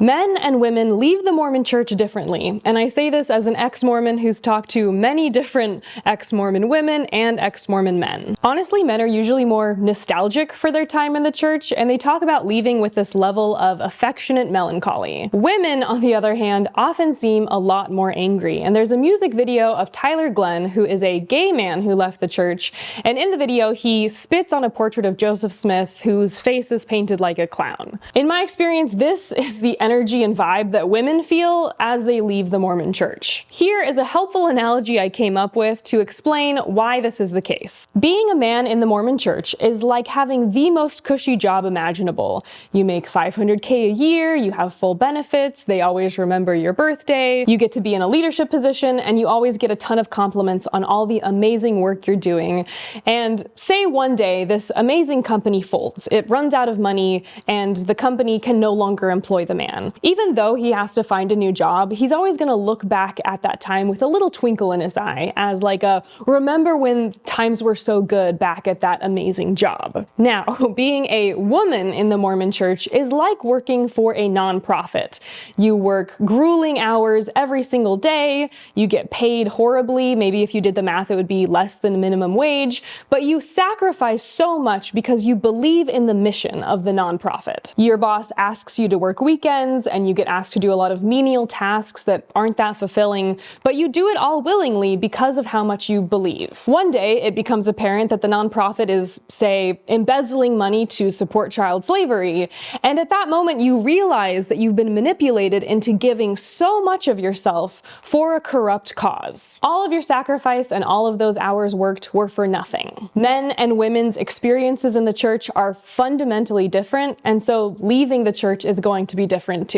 Men and women leave the Mormon Church differently, and I say this as an ex-Mormon who's talked to many different ex-Mormon women and ex-Mormon men. Honestly, men are usually more nostalgic for their time in the church, and they talk about leaving with this level of affectionate melancholy. Women, on the other hand, often seem a lot more angry, and there's a music video of Tyler Glenn, who is a gay man who left the church, and in the video he spits on a portrait of Joseph Smith, whose face is painted like a clown. In my experience, this is the energy and vibe that women feel as they leave the Mormon Church. Here is a helpful analogy I came up with to explain why this is the case. Being a man in the Mormon Church is like having the most cushy job imaginable. You make $500K a year, you have full benefits, they always remember your birthday, you get to be in a leadership position, and you always get a ton of compliments on all the amazing work you're doing. And say one day this amazing company folds, it runs out of money, and the company can no longer employ the man. Even though he has to find a new job, he's always going to look back at that time with a little twinkle in his eye as like a, remember when times were so good back at that amazing job. Now, being a woman in the Mormon Church is like working for a nonprofit. You work grueling hours every single day, you get paid horribly, maybe if you did the math it would be less than minimum wage, but you sacrifice so much because you believe in the mission of the nonprofit. Your boss asks you to work weekends, and you get asked to do a lot of menial tasks that aren't that fulfilling, but you do it all willingly because of how much you believe. One day, it becomes apparent that the nonprofit is, say, embezzling money to support child slavery, and at that moment you realize that you've been manipulated into giving so much of yourself for a corrupt cause. All of your sacrifice and all of those hours worked were for nothing. Men and women's experiences in the church are fundamentally different, and so leaving the church is going to be different too.